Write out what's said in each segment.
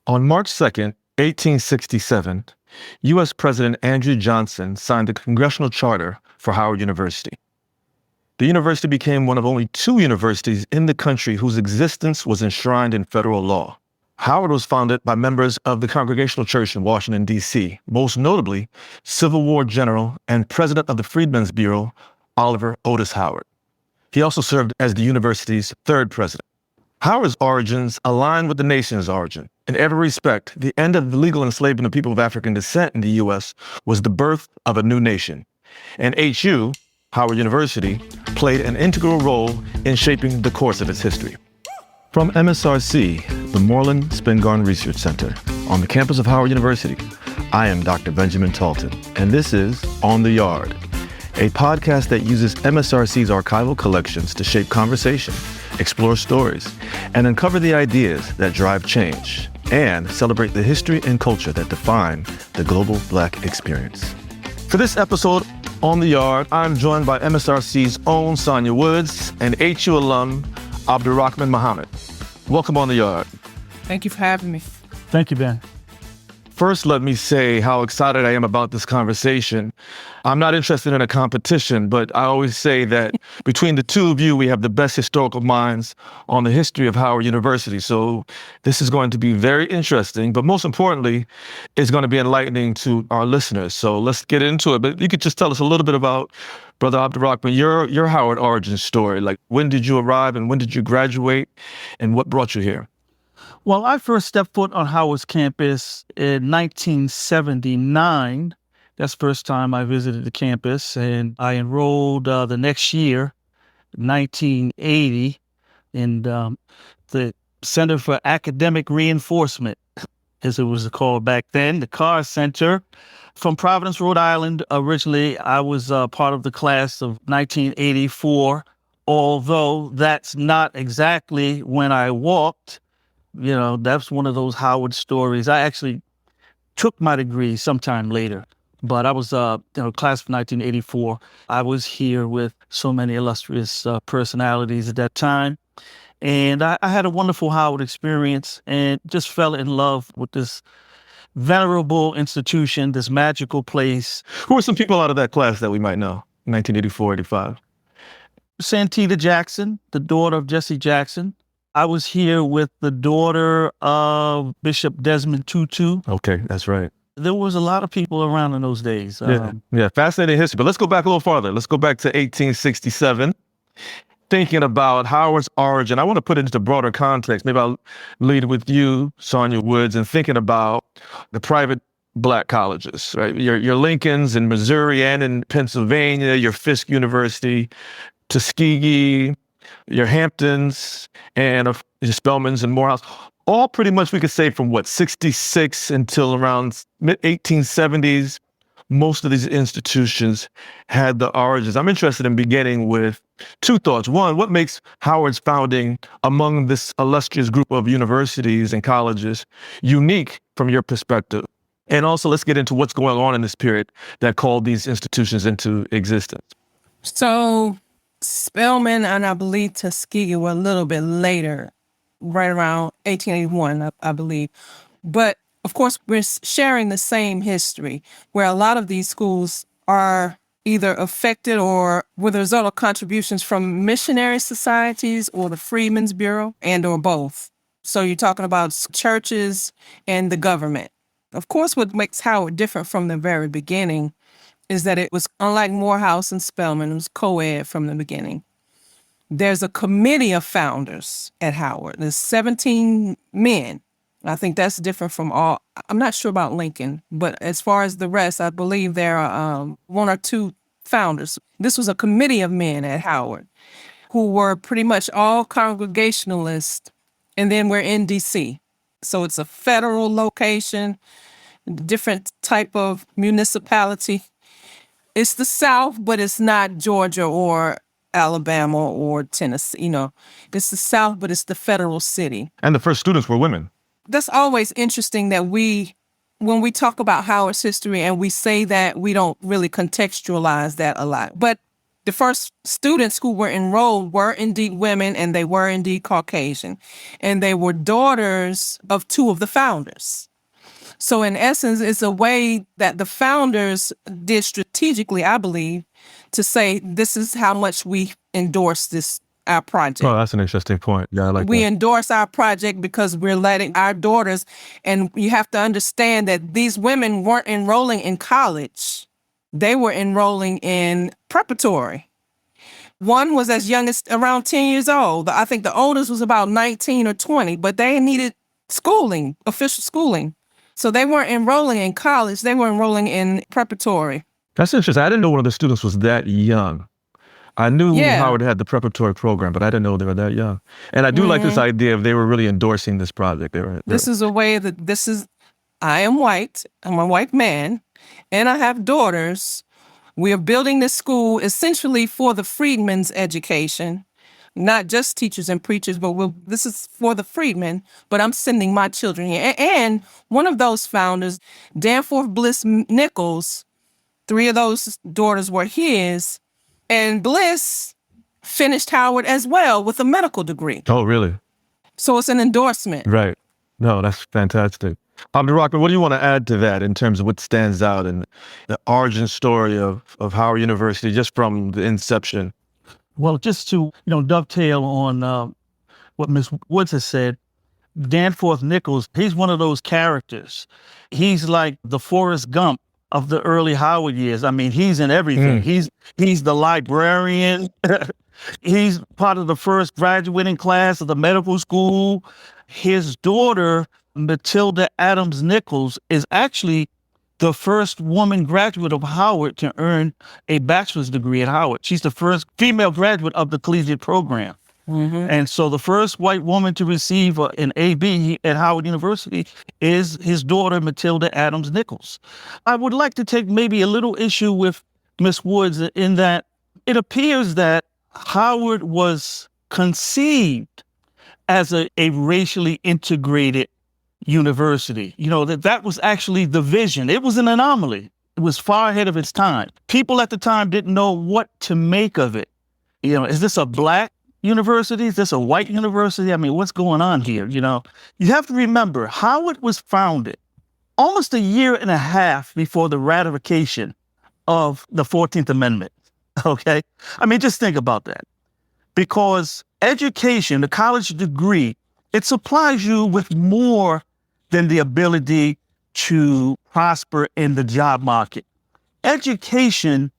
On March 2nd, 1867, U.S. President Andrew Johnson signed the Congressional Charter for Howard University. The university became one of only two universities in the country whose existence was enshrined in federal law. Howard was founded by members of the Congregational Church in Washington, D.C., most notably Civil War General and President of the Freedmen's Bureau, Oliver Otis Howard. He also served as the university's third president. Howard's origins align with the nation's origin. In every respect, the end of the legal enslavement of people of African descent in the U.S. was the birth of a new nation. And HU, Howard University, played an integral role in shaping the course of its history. From MSRC, the Moorland-Spingarn Research Center, on the campus of Howard University, I am Dr. Benjamin Talton, and this is On the Yard, a podcast that uses MSRC's archival collections to shape conversation, explore stories, and uncover the ideas that drive change, and celebrate the history and culture that define the global Black experience. For this episode, On the Yard, I'm joined by MSRC's own Sonja Woods and HU alum, Abdur-Rahman Muhammad. Welcome On the Yard. Thank you for having me. Thank you, Ben. First, let me say how excited I am about this conversation. I'm not interested in a competition, but I always say that between the two of you, we have the best historical minds on the history of Howard University. So this is going to be very interesting, but most importantly, it's going to be enlightening to our listeners. So let's get into it. But you could just tell us a little bit about, Brother Abdur-Rahman, your Howard origin story. Like, when did you arrive and when did you graduate and what brought you here? Well, I first stepped foot on Howard's campus in 1979. That's the first time I visited the campus, and I enrolled the next year, 1980, in the Center for Academic Reinforcement, as it was called back then, the Carr Center. From Providence, Rhode Island, originally, I was part of the class of 1984, although that's not exactly when I walked. You know, that's one of those Howard stories. I actually took my degree sometime later, but I was, class of 1984. I was here with so many illustrious personalities at that time. And I had a wonderful Howard experience and just fell in love with this venerable institution, this magical place. Who are some people out of that class that we might know, 1984, 85? Santita Jackson, the daughter of Jesse Jackson. I was here with the daughter of Bishop Desmond Tutu. Okay, that's right. There was a lot of people around in those days. Yeah, fascinating history. But let's go back a little farther. Let's go back to 1867. Thinking about Howard's origin, I want to put it into broader context. Maybe I'll lead with you, Sonja Woods, and thinking about the private Black colleges, right? Your Lincolns in Missouri and in Pennsylvania, your Fisk University, Tuskegee, your Hamptons, and your Spelmans and Morehouse, all pretty much we could say from 66 until around mid-1870s, most of these institutions had the origins. I'm interested in beginning with two thoughts. One, what makes Howard's founding among this illustrious group of universities and colleges unique from your perspective? And also, let's get into what's going on in this period that called these institutions into existence. So Spelman and I believe Tuskegee were a little bit later, right around 1881, I believe. But of course, we're sharing the same history where a lot of these schools are either affected or were the result of contributions from missionary societies or the Freedmen's Bureau and or both. So you're talking about churches and the government. Of course, what makes Howard different from the very beginning is that it was, unlike Morehouse and Spelman, it was co-ed from the beginning. There's a committee of founders at Howard. There's 17 men. I think that's different from all. I'm not sure about Lincoln, but as far as the rest, I believe there are one or two founders. This was a committee of men at Howard who were pretty much all Congregationalists, and then we're in D.C. So it's a federal location, different type of municipality. It's the South, but it's not Georgia or Alabama or Tennessee. You know, it's the South, but it's the federal city. And the first students were women. That's always interesting that when we talk about Howard's history and we say that, we don't really contextualize that a lot. But the first students who were enrolled were indeed women, and they were indeed Caucasian, and they were daughters of two of the founders. So in essence, it's a way that the founders did strategically, I believe, to say, this is how much we endorse our project. Oh, that's an interesting point. Yeah, I like We that. endorse our project because we're letting our daughters, and you have to understand that these women weren't enrolling in college. They were enrolling in preparatory. One was as young as around 10 years old. I think the oldest was about 19 or 20, but they needed schooling, official schooling. So they weren't enrolling in college. They were enrolling in preparatory. That's interesting. I didn't know one of the students was that young. I knew Howard had the preparatory program, but I didn't know they were that young. And I do like this idea of they were really endorsing this project. This is a way that I am white. I'm a white man, and I have daughters. We are building this school essentially for the freedmen's education, not just teachers and preachers, but this is for the freedmen, but I'm sending my children here. And one of those founders, Danforth Bliss Nichols, 3 of those daughters were his, and Bliss finished Howard as well with a medical degree. Oh, really? So it's an endorsement. Right. No, that's fantastic. Abdur-Rahman, what do you want to add to that in terms of what stands out in the origin story of Howard University, just from the inception? Well, just to dovetail on what Ms. Woods has said, Danforth Nichols, he's one of those characters. He's like the Forrest Gump of the early Howard years. I mean, he's in everything. He's the librarian. He's part of the first graduating class of the medical school. His daughter, Matilda Adams Nichols, is actually the first woman graduate of Howard to earn a bachelor's degree at Howard. She's the first female graduate of the collegiate program. And so the first white woman to receive an AB at Howard University is his daughter, Matilda Adams Nichols. I would like to take maybe a little issue with Ms. Woods in that it appears that Howard was conceived as a racially integrated university. That was actually the vision. It was an anomaly. It was far ahead of its time. People at the time didn't know what to make of it. Is this a black university? Is this a white university? I mean, what's going on here? You have to remember, Howard was founded almost a year and a half before the ratification of the 14th Amendment. Okay? I mean, just think about that. Because education, the college degree, it supplies you with more than the ability to prosper in the job market. Education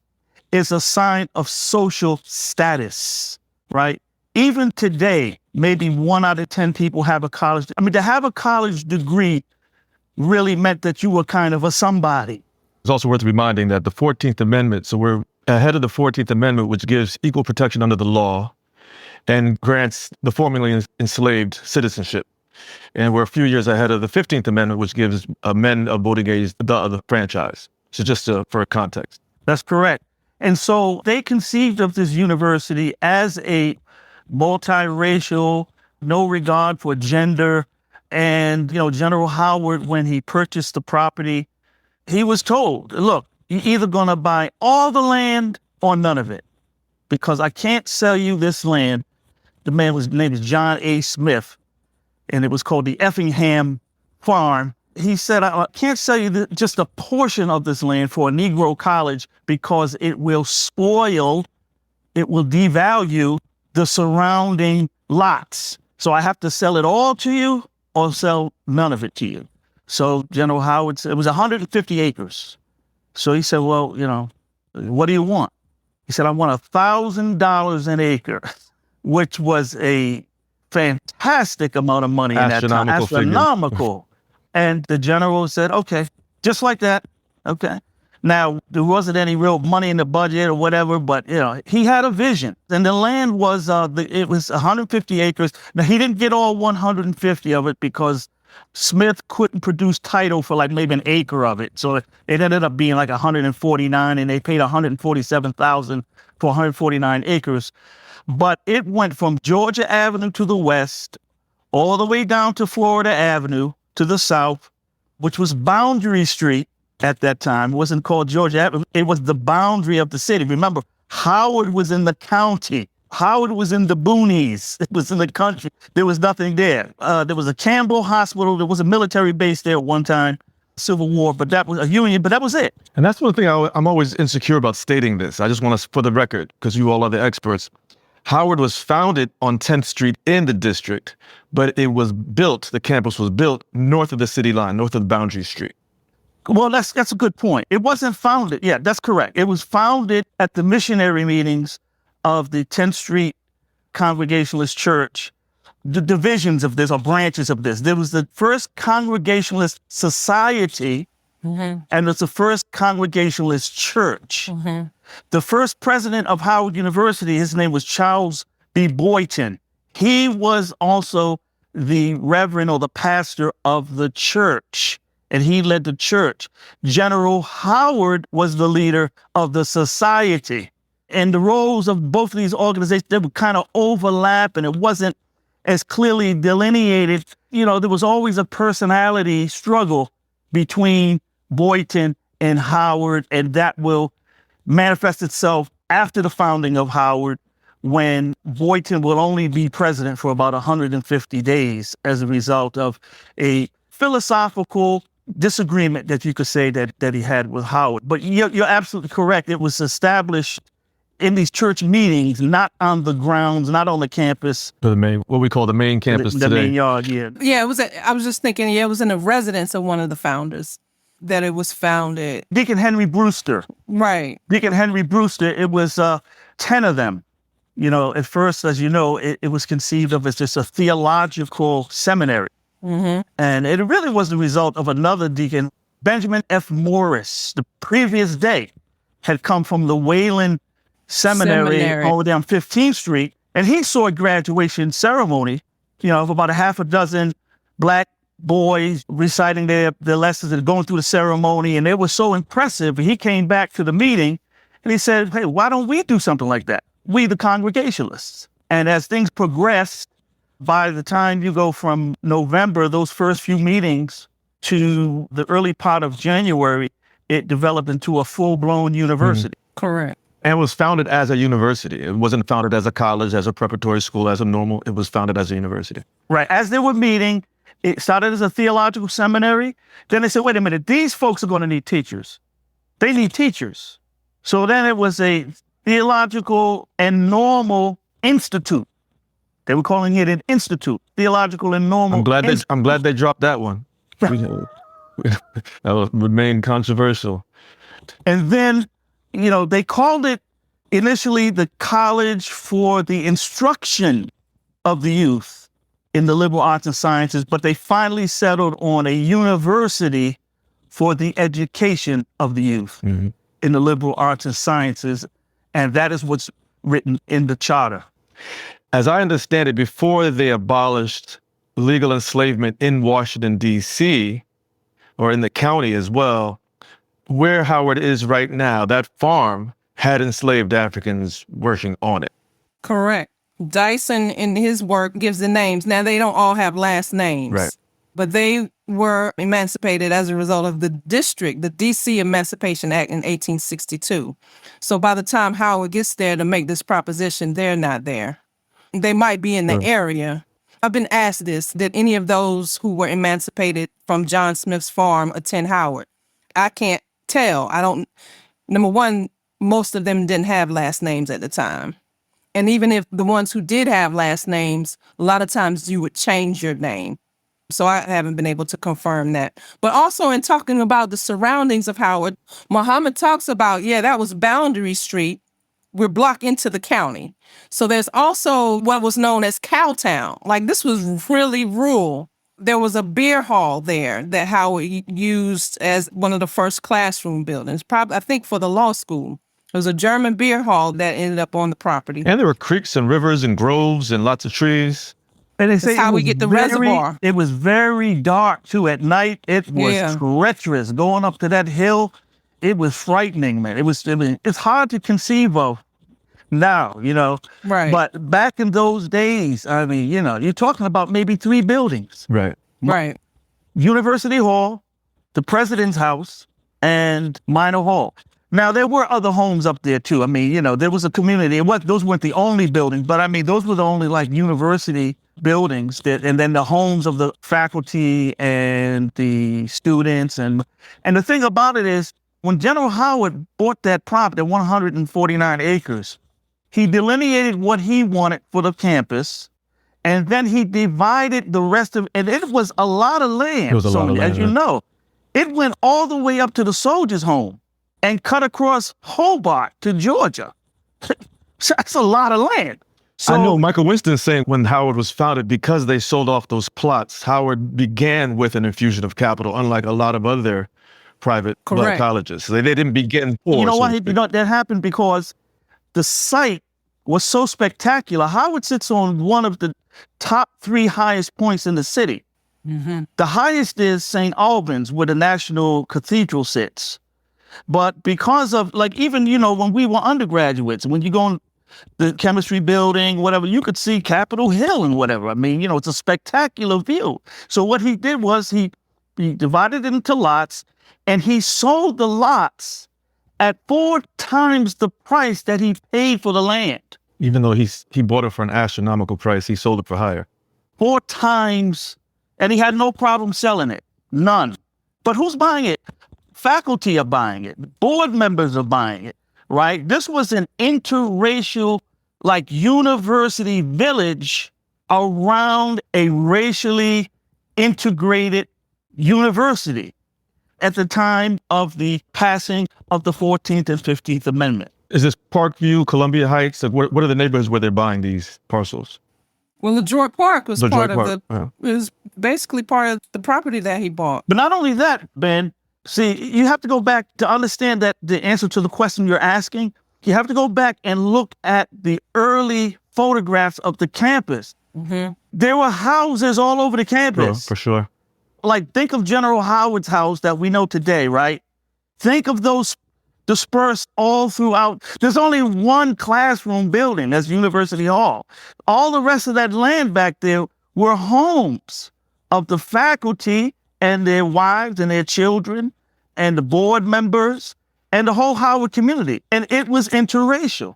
is a sign of social status, right? Even today, maybe 1 out of 10 people have a college. I mean, to have a college degree really meant that you were kind of a somebody. It's also worth reminding that the 14th Amendment, so we're ahead of the 14th Amendment, which gives equal protection under the law and grants the formerly enslaved citizenship. And we're a few years ahead of the 15th Amendment, which gives men of voting age the franchise. So just for context. That's correct. And so they conceived of this university as a multiracial, no regard for gender. And, General Howard, when he purchased the property, he was told, look, you're either going to buy all the land or none of it, because I can't sell you this land. The man's name is John A. Smith, and it was called the Effingham Farm. He said, I can't sell you just a portion of this land for a Negro college because it will devalue the surrounding lots. So I have to sell it all to you or sell none of it to you. So General Howard said, it was 150 acres. So he said, well, what do you want? He said, I want $1,000 an acre, which was a fantastic amount of money in that time. Astronomical. And the general said, okay, just like that. Okay. Now, there wasn't any real money in the budget or whatever, but, he had a vision. And the land was, it was 150 acres. Now, he didn't get all 150 of it because Smith couldn't produce title for like maybe an acre of it. So it ended up being like 149, and they paid $147,000 for 149 acres. But it went from Georgia Avenue to the west, all the way down to Florida Avenue to the south, which was Boundary Street at that time. It wasn't called Georgia Avenue. It was the boundary of the city. Remember, Howard was in the county. Howard was in the boonies. It was in the country. There was nothing there. There was a Campbell Hospital. There was a military base there at one time, Civil War, but that was a Union, but that was it. And that's one thing I'm always insecure about stating this. I just want to, for the record, because you all are the experts, Howard was founded on 10th Street in the district, but it was built, the campus was built north of the city line, north of Boundary Street. Well, that's a good point. It wasn't founded. Yeah, that's correct. It was founded at the missionary meetings of the 10th Street Congregationalist Church. The divisions of this, or branches of this. There was the first Congregationalist Society, and it's the first Congregationalist Church. The first president of Howard University, his name was Charles B. Boynton. He was also the reverend or the pastor of the church, and he led the church. General Howard was the leader of the society. And the roles of both of these organizations, they would kind of overlap, and it wasn't as clearly delineated. You know, there was always a personality struggle between Boynton and Howard, and that will manifest itself after the founding of Howard, when Boynton will only be president for about 150 days as a result of a philosophical disagreement that you could say that he had with Howard. But you're absolutely correct. It was established in these church meetings, not on the grounds, not on the campus. The main, what we call the main campus the today. main yard, yeah. Yeah, it was. I was just thinking. Yeah, it was in the residence of one of the founders that it was founded. Deacon Henry Brewster. Right. Deacon Henry Brewster. It was 10 of them. You know, at first, as you know, it was conceived of as just a theological seminary. And it really was the result of another deacon, Benjamin F. Morris. The previous day had come from the Wayland Seminary over there on 15th Street, and he saw a graduation ceremony, you know, of about a half a dozen Black boys reciting their lessons and going through the ceremony, and it was so impressive. He came back to the meeting, and he said, hey, why don't we do something like that? We, the Congregationalists. And as things progressed, by the time you go from November, those first few meetings, to the early part of January, it developed into a full-blown university. Correct. And it was founded as a university. It wasn't founded as a college, as a preparatory school, as a normal. It was founded as a university. Right. As they were meeting, it started as a theological seminary. Then they said, wait a minute, these folks are going to need teachers. They need teachers. So then it was a theological and normal institute. They were calling it an institute, theological and normal. I'm glad they dropped that one. That would remain controversial. And then, you know, they called it initially the College for the Instruction of the Youth in the Liberal Arts and Sciences, but they finally settled on a University for the Education of the Youth in the Liberal Arts and Sciences, and that is what's written in the charter. As I understand it, before they abolished legal enslavement in Washington, D.C., or in the county as well, where Howard is right now, that farm had enslaved Africans working on it. Correct. Dyson, in his work, gives the names. Now, they don't all have last names. Right. But they were emancipated as a result of the district, the D.C. Emancipation Act in 1862. So by the time Howard gets there to make this proposition, they're not there. They might be in the area. I've been asked this, did any of those who were emancipated from John Smith's farm attend Howard? I can't tell. Number one, most of them didn't have last names at the time. And even if the ones who did have last names, a lot of times you would change your name. So I haven't been able to confirm that. But also in talking about the surroundings of Howard, Muhammad talks about, that was Boundary Street. We're blocked into the county. So there's also what was known as Cowtown. Like, this was really rural. There was a beer hall there that Howard used as one of the first classroom buildings, probably, I think, for the law school. There was a German beer hall that ended up on the property. And there were creeks and rivers and groves and lots of trees. And they say that's how we get the reservoir. It was very dark, too. At night, it was treacherous. Going up to that hill, it was frightening, man. It's hard to conceive of now, you know. Right. But back in those days, I mean, you know, you're talking about maybe 3 buildings. Right. Right. University Hall, the President's House, and Minor Hall. Now, there were other homes up there, too. I mean, you know, there was a community. Those weren't the only buildings, but I mean, those were the only like university buildings and then the homes of the faculty and the students. And the thing about it is, when General Howard bought that property, 149 acres, he delineated what he wanted for the campus, and then he divided the rest of, and it was a lot of land. It was a lot of land, as you know, it went all the way up to the soldiers' home and cut across Hobart to Georgia. That's a lot of land. So, I know Michael Winston saying when Howard was founded, because they sold off those plots, Howard began with an infusion of capital, unlike a lot of other private black colleges. They didn't begin poor. You know what? That happened because the site was so spectacular. Howard sits on one of the top 3 highest points in the city. Mm-hmm. The highest is St. Albans, where the National Cathedral sits. But because of, like, even, you know, when we were undergraduates, when you go in the chemistry building, whatever, you could see Capitol Hill and whatever. I mean, you know, it's a spectacular view. So what he did was he divided it into lots, and he sold the lots at 4 times the price that he paid for the land. Even though he bought it for an astronomical price, he sold it for higher. 4 times, and he had no problem selling it. None. But who's buying it? Faculty are buying it. Board members are buying it, right? This was an interracial, like, university village around a racially integrated university at the time of the passing of the 14th and 15th Amendment. Is this Parkview, Columbia Heights? Like, what are the neighborhoods where they're buying these parcels? Well, LaJoy Park was LaJoy part of Park, it was basically part of the property that he bought. But not only that, Ben, see, you have to go back to understand that the answer to the question you're asking. You have to go back and look at the early photographs of the campus. Mm-hmm. There were houses all over the campus. For sure. Like, think of General Howard's house that we know today, right? Think of those dispersed all throughout. There's only one classroom building, that's University Hall. All the rest of that land back there were homes of the faculty and their wives and their children and the board members and the whole Howard community. And it was interracial.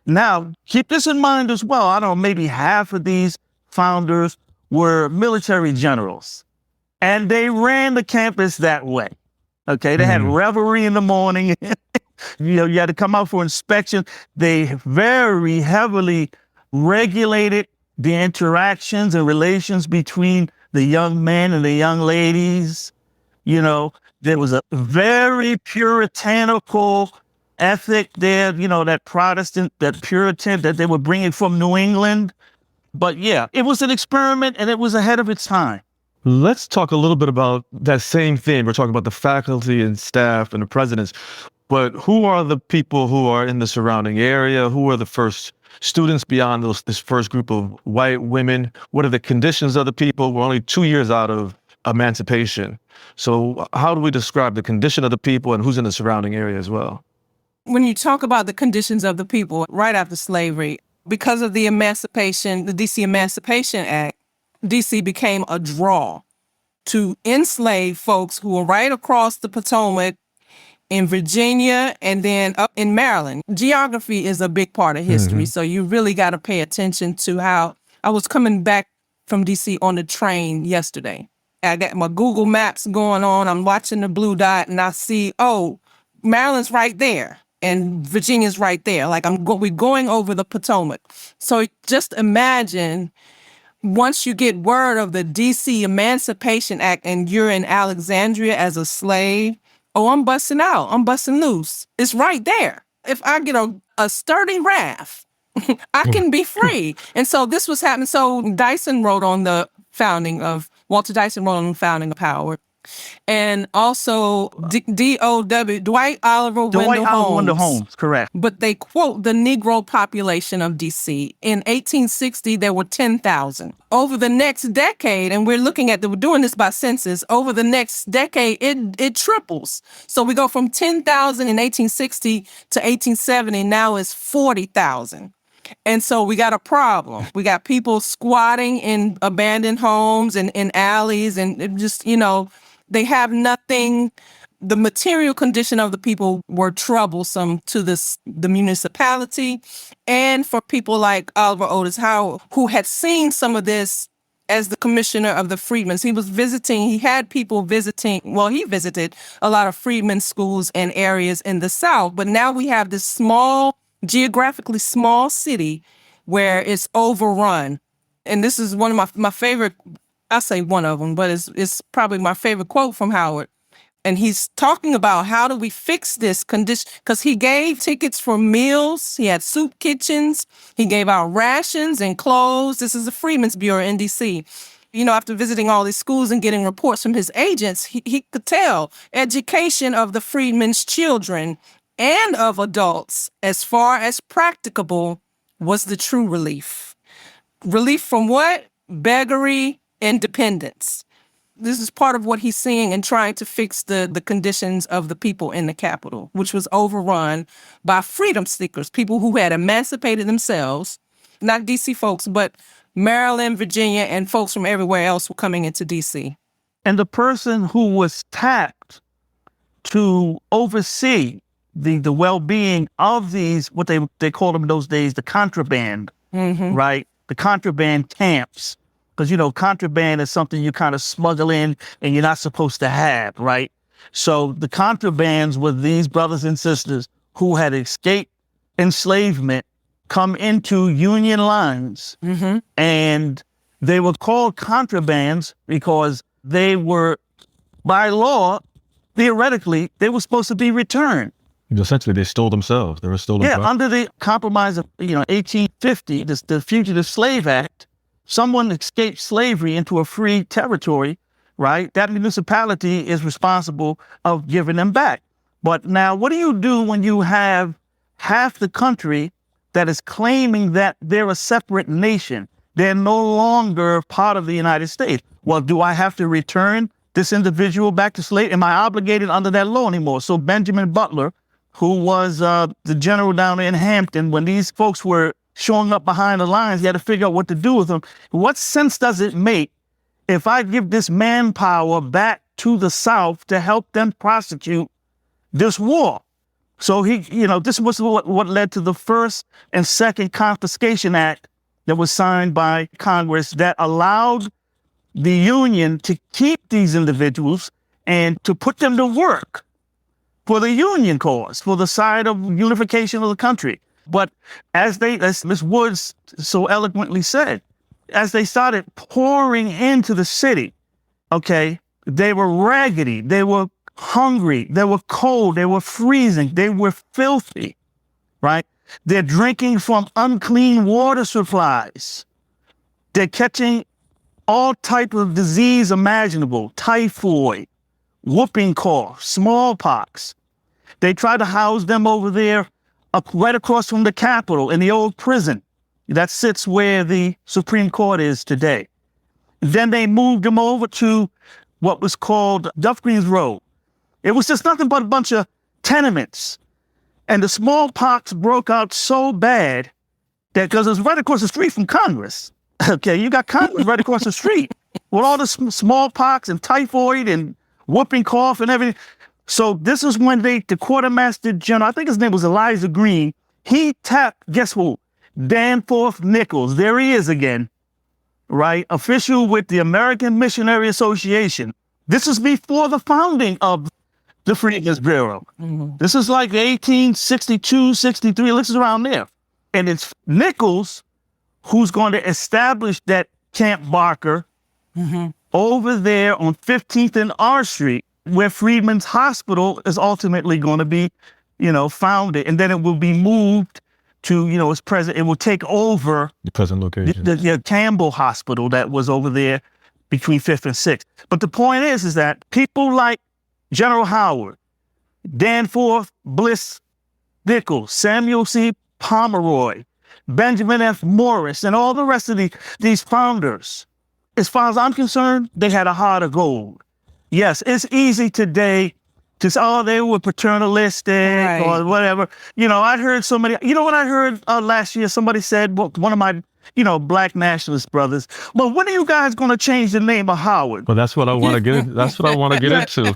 Now, keep this in mind as well. I don't know, maybe half of these founders were military generals, and they ran the campus that way. Okay, they had revelry in the morning. You had to come out for inspection. They very heavily regulated the interactions and relations between the young men and the young ladies. You know, there was a very puritanical ethic there, you know, that Protestant, that Puritan that they were bringing from New England. But yeah, it was an experiment, and it was ahead of its time. Let's talk a little bit about that same thing. We're talking about the faculty and staff and the presidents, but who are the people who are in the surrounding area? Who are the first students beyond this first group of white women? What are the conditions of the people? We're only 2 years out of emancipation. So how do we describe the condition of the people and who's in the surrounding area as well? When you talk about the conditions of the people right after slavery, because of the emancipation, the DC Emancipation Act, DC became a draw to enslave folks who were right across the Potomac in Virginia and then up in Maryland. Geography is a big part of history, so you really got to pay attention to how. I was coming back from DC on the train yesterday. I got my Google Maps going on. I'm watching the blue dot, and I see, oh, Maryland's right there and Virginia's right there. Like we're going over the Potomac. So just imagine, once you get word of the DC Emancipation Act and you're in Alexandria as a slave, oh, I'm busting out. I'm busting loose. It's right there. If I get a sturdy raft, I can be free. And so this was happening. So Walter Dyson wrote on the founding of Howard. And also D.O.W., Dwight Oliver Wendell Holmes. Correct. But they quote the Negro population of D.C. In 1860, there were 10,000. Over the next decade, and we're doing this by census, over the next decade, it triples. So we go from 10,000 in 1860 to 1870, now it's 40,000. And so we got a problem. We got people squatting in abandoned homes and in alleys, and it just, they have nothing the material condition of the people were troublesome to the municipality, and for people like Oliver Otis Howard, who had seen some of this as the commissioner of the Freedmen. He had people visiting, he visited a lot of Freedmen schools and areas in the South, but now we have this geographically small city where it's overrun. And this is one of my favorite, I say one of them, but it's probably my favorite quote from Howard. And he's talking about how do we fix this condition, because he gave tickets for meals. He had soup kitchens. He gave out rations and clothes. This is the Freedmen's Bureau in D.C. After visiting all these schools and getting reports from his agents, he could tell education of the freedmen's children and of adults, as far as practicable, was the true relief. Relief from what? Beggary and dependence. This is part of what he's seeing and trying to fix the conditions of the people in the Capitol, which was overrun by freedom seekers, people who had emancipated themselves, not D.C. folks, but Maryland, Virginia, and folks from everywhere else were coming into D.C. And the person who was tapped to oversee the well-being of these, what they called them in those days, the contraband, right? The contraband camps. Because, contraband is something you kind of smuggle in and you're not supposed to have, right? So the contrabands were these brothers and sisters who had escaped enslavement, come into Union lines, and they were called contrabands because they were, by law, theoretically, they were supposed to be returned. Essentially, they stole themselves. They were stolen. Yeah, under the compromise of 1850, the Fugitive Slave Act, someone escaped slavery into a free territory, right? That municipality is responsible of giving them back. But now, what do you do when you have half the country that is claiming that they're a separate nation? They're no longer part of the United States. Well, do I have to return this individual back to slavery? Am I obligated under that law anymore? So Benjamin Butler, who was the general down in Hampton, when these folks were showing up behind the lines, he had to figure out what to do with them. What sense does it make if I give this manpower back to the South to help them prosecute this war? So this was what led to the First and Second Confiscation Act that was signed by Congress that allowed the Union to keep these individuals and to put them to work for the Union cause, for the side of unification of the country. But as Ms. Woods so eloquently said, as they started pouring into the city, okay, they were raggedy, they were hungry, they were cold, they were freezing, they were filthy, right? They're drinking from unclean water supplies. They're catching all type of disease imaginable, typhoid, whooping cough, smallpox. They tried to house them over there right across from the Capitol in the old prison that sits where the Supreme Court is today. Then they moved them over to what was called Duff Green's Road. It was just nothing but a bunch of tenements. And the smallpox broke out so bad that, because it was right across the street from Congress. Okay, you got Congress right across the street with all the smallpox and typhoid and whooping cough and everything. So this is when the quartermaster general, I think his name was Elijah Green, he tapped, guess who? Danforth Nichols. There he is again, right? Official with the American Missionary Association. This is before the founding of the Freedmen's Bureau. This is like 1862, 63, this is around there. And it's Nichols who's going to establish that Camp Barker over there on 15th and R Street, where Freedmen's Hospital is ultimately going to be, founded. And then it will be moved to, its present, it will take over the present location. The Campbell Hospital that was over there between 5th and 6th. But the point is that people like General Howard, Danforth Bliss Nichols, Samuel C. Pomeroy, Benjamin F. Morris, and all the rest of these founders, as far as I'm concerned, they had a heart of gold. Yes, it's easy today to say, they were paternalistic or whatever. I heard somebody, what I heard last year? Somebody said, one of my, black nationalist brothers, well, when are you guys going to change the name of Howard? Well, that's what I want to get. That's what I want to get into.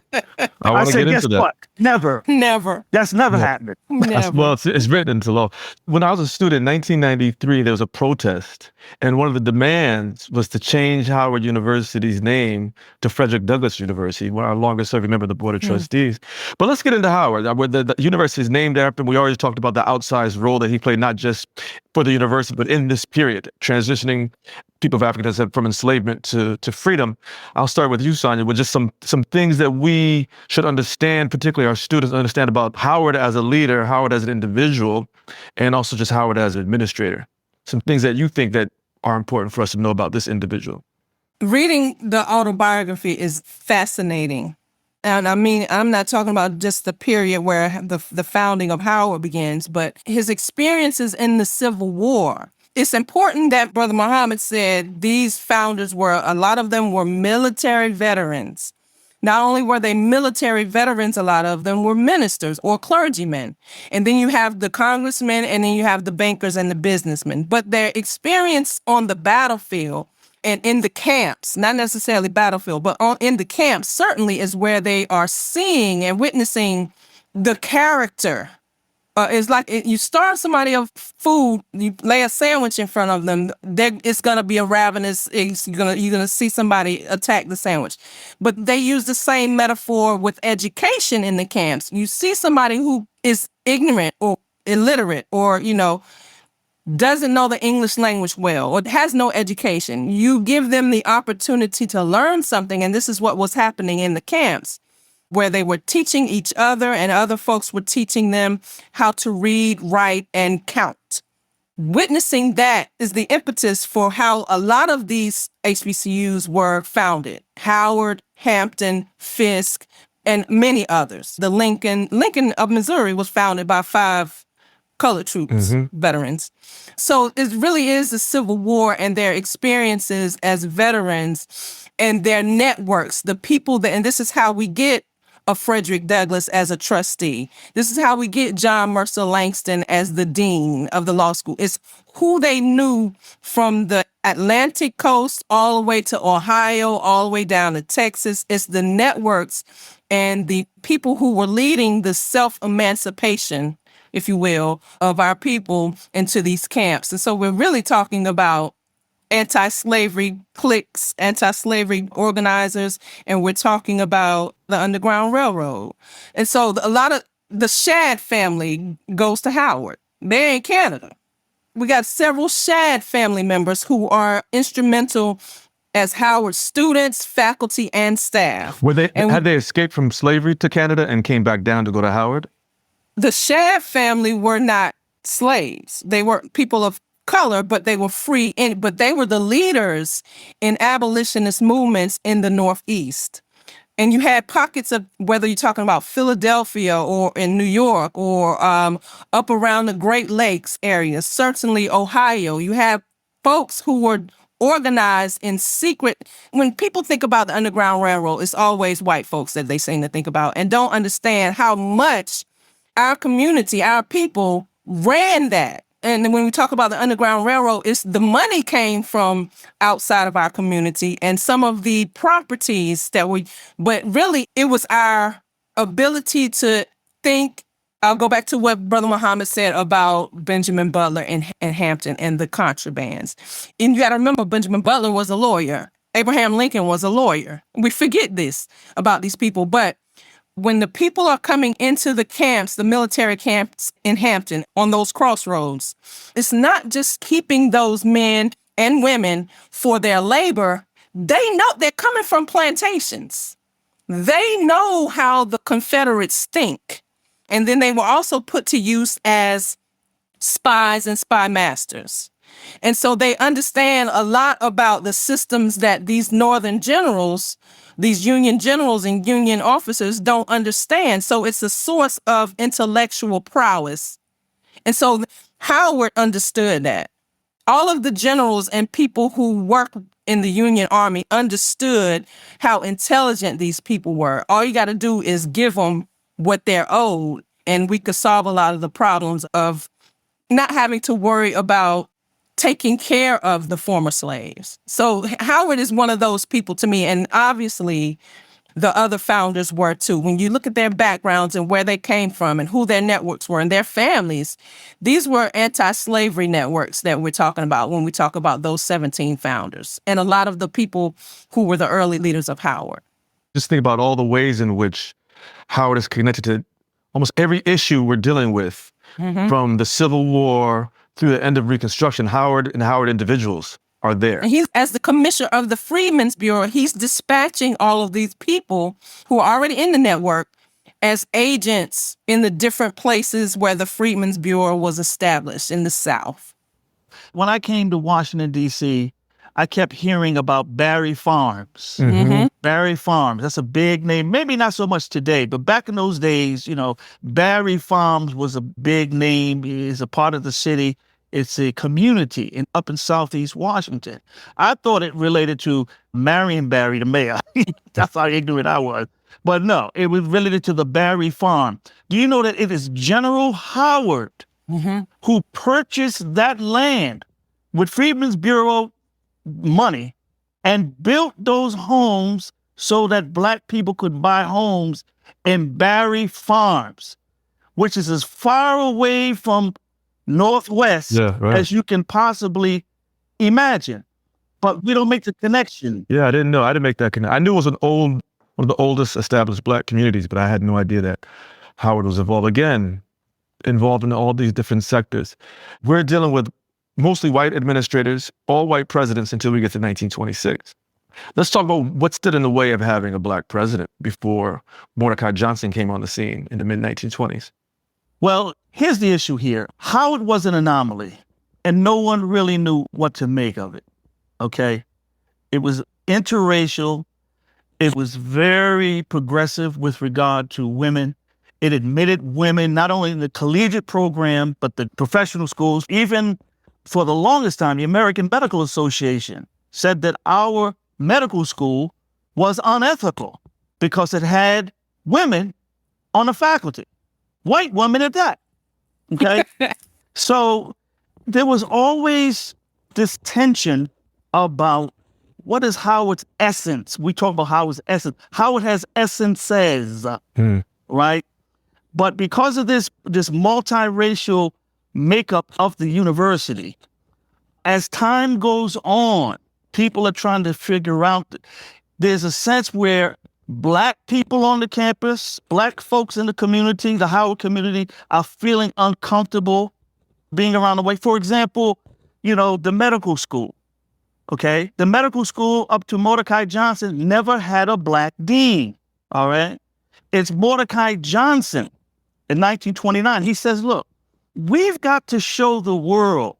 I I want to said, get guess into that. what? Never. Never. That's never Yeah. happened. Never. Well, it's written into law. When I was a student in 1993, there was a protest, and one of the demands was to change Howard University's name to Frederick Douglass University, one of our longest-serving member of the Board of Trustees. But let's get into Howard. Where the university is named after him. We already talked about the outsized role that he played, not just for the university, but in this period, transitioning people of African descent from enslavement to freedom. I'll start with you, Sonja, with just some things that we should understand, particularly our students understand about Howard as a leader, Howard as an individual, and also just Howard as an administrator. Some things that you think that are important for us to know about this individual. Reading the autobiography is fascinating. And I mean, I'm not talking about just the period where the founding of Howard begins, but his experiences in the Civil War. It's important that Brother Muhammad said these founders a lot of them were military veterans. Not only were they military veterans, a lot of them were ministers or clergymen. And then you have the congressmen, and then you have the bankers and the businessmen. But their experience on the battlefield and in the camps, not necessarily battlefield, but in the camps certainly is where they are seeing and witnessing the character. It's like you starve somebody of food, you lay a sandwich in front of them, it's going to be a ravenous, you're going to see somebody attack the sandwich. But they use the same metaphor with education in the camps. You see somebody who is ignorant or illiterate or, doesn't know the English language well or has no education. You give them the opportunity to learn something, and this is what was happening in the camps, where they were teaching each other and other folks were teaching them how to read, write, and count. Witnessing that is the impetus for how a lot of these HBCUs were founded. Howard, Hampton, Fisk, and many others. The Lincoln of Missouri was founded by 5 colored troops, veterans. So it really is the Civil War and their experiences as veterans and their networks, the people that, and this is how we get a Frederick Douglass as a trustee. This is how we get John Mercer Langston as the dean of the law school. It's who they knew from the Atlantic coast all the way to Ohio, all the way down to Texas. It's the networks and the people who were leading the self-emancipation, if you will, of our people into these camps. And so we're really talking about anti-slavery cliques, anti-slavery organizers, and we're talking about the Underground Railroad. And so a lot of the Shad family goes to Howard. They're in Canada. We got several Shad family members who are instrumental as Howard students, faculty, and staff. Had they escaped from slavery to Canada and came back down to go to Howard? The Shad family were not slaves. They were people of color, but they were free, but they were the leaders in abolitionist movements in the Northeast. And you had pockets of, whether you're talking about Philadelphia or in New York or up around the Great Lakes area, certainly Ohio, you have folks who were organized in secret. When people think about the Underground Railroad, it's always white folks that they seem to think about and don't understand how much our community, our people ran that. And when we talk about the Underground Railroad, it's the money came from outside of our community and some of the properties but really it was our ability to think. I'll go back to what Brother Muhammad said about Benjamin Butler and Hampton and the contrabands. And you got to remember, Benjamin Butler was a lawyer. Abraham Lincoln was a lawyer. We forget this about these people, but when the people are coming into the camps, the military camps in Hampton on those crossroads, it's not just keeping those men and women for their labor. They know they're coming from plantations. They know how the Confederates think. And then they were also put to use as spies and spy masters. And so they understand a lot about the systems that these Northern generals, these Union generals and Union officers don't understand. So it's a source of intellectual prowess. And so Howard understood that. All of the generals and people who worked in the Union Army understood how intelligent these people were. All you got to do is give them what they're owed, and we could solve a lot of the problems of not having to worry about taking care of the former slaves. So Howard is one of those people to me, and obviously the other founders were too. When you look at their backgrounds and where they came from and who their networks were and their families, these were anti-slavery networks that we're talking about when we talk about those 17 founders and a lot of the people who were the early leaders of Howard. Just think about all the ways in which Howard is connected to almost every issue we're dealing with, from the Civil War through the end of Reconstruction. Howard and Howard individuals are there. And he's, as the commissioner of the Freedmen's Bureau, he's dispatching all of these people who are already in the network as agents in the different places where the Freedmen's Bureau was established in the South. When I came to Washington, D.C., I kept hearing about Barry Farms. Barry Farms, that's a big name. Maybe not so much today, but back in those days, you know, Barry Farms was a big name. It's a part of the city. It's a community up in Southeast Washington. I thought it related to Marion Barry, the mayor. That's how ignorant I was. But no, it was related to the Barry Farm. Do you know that it is General Howard who purchased that land with Freedmen's Bureau money and built those homes so that Black people could buy homes in Barry Farms, which is as far away from Northwest as you can possibly imagine. But we don't make the connection. Yeah, I didn't know. I didn't make that connection. I knew it was one of the oldest established Black communities, but I had no idea that Howard was involved. Again, involved in all these different sectors. We're dealing with mostly white administrators, all white presidents until we get to 1926. Let's talk about what stood in the way of having a Black president before Mordecai Johnson came on the scene in the mid-1920s. Well, here's the issue here. Howard was an anomaly, and no one really knew what to make of it, okay? It was interracial. It was very progressive with regard to women. It admitted women not only in the collegiate program, but the professional schools. Even for the longest time, the American Medical Association said that our medical school was unethical because it had women on the faculty, white women at that, okay? So there was always this tension about what is Howard's essence. We talk about Howard's essence. Howard has essences, right? But because of this multiracial makeup of the university, as time goes on, people are trying to figure out, there's a sense where Black people on the campus, Black folks in the community, the Howard community, are feeling uncomfortable being around the way. For example, you know, the medical school, okay? The medical school up to Mordecai Johnson never had a Black dean, all right? It's Mordecai Johnson in 1929. He says, look, we've got to show the world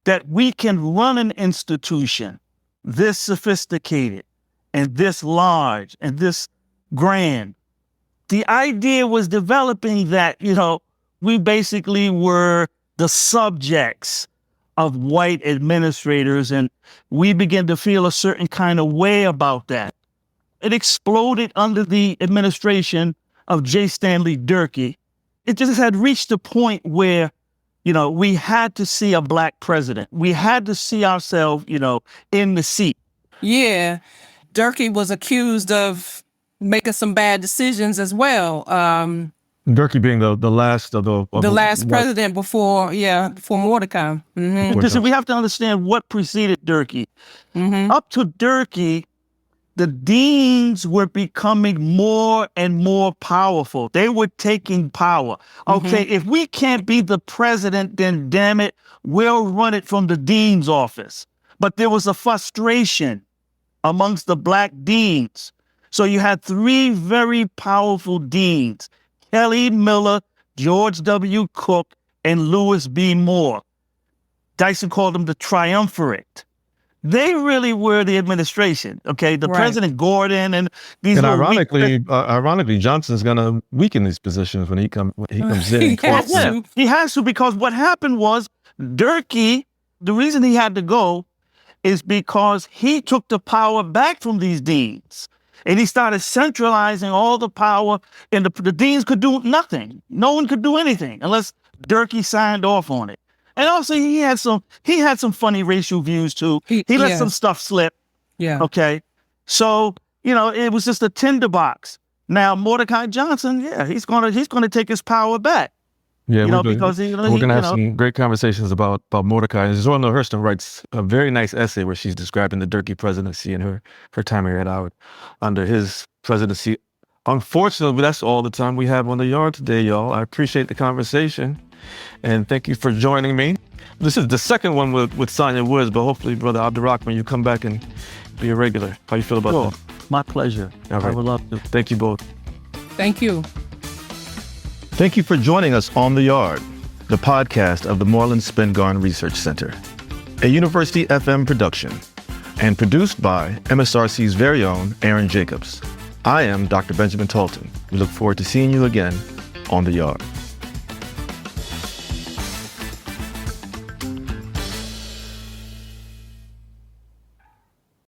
that we can run an institution this sophisticated and this large and this grand. The idea was developing that, you know, we basically were the subjects of white administrators, and we began to feel a certain kind of way about that. It exploded under the administration of J. Stanley Durkee. It just had reached a point where, you know, we had to see a Black president. We had to see ourselves, you know, in the seat. Yeah. Durkee was accused of making some bad decisions as well. Durkee being the last of the last president before Mordecai. Because we have to understand what preceded Durkee. Up to Durkee, the deans were becoming more and more powerful. They were taking power. Okay, if we can't be the president, then damn it, we'll run it from the dean's office. But there was a frustration amongst the Black deans. So you had three very powerful deans, Kelly Miller, George W. Cook, and Lewis B. Moore. Dyson called them the triumvirate. They really were the administration, okay? The President Gordon and these. And ironically, Johnson's going to weaken these positions when he comes in. He has to, because what happened was Durkee, the reason he had to go is because he took the power back from these deans. And he started centralizing all the power, and the deans could do nothing. No one could do anything unless Durkee signed off on it. And also, he had some funny racial views too. He let some stuff slip. Yeah. Okay. So, it was just a tinderbox. Now Mordecai Johnson, he's gonna take his power back. Yeah, because we're going to have some great conversations about Mordecai. And Zora Hurston writes a very nice essay where she's describing the Durkee presidency and her time here at Howard under his presidency. Unfortunately, that's all the time we have on the yard today, y'all. I appreciate the conversation, and thank you for joining me. This is the second one with Sonja Woods, but hopefully, Brother Abdur-Rahman, you come back and be a regular. How you feel about that? My pleasure. All right. I would love to. Thank you both. Thank you. Thank you for joining us on The Yard, the podcast of the Moorland-Spingarn Research Center, a University FM production, and produced by MSRC's very own Aaron Jacobs. I am Dr. Benjamin Talton. We look forward to seeing you again on The Yard.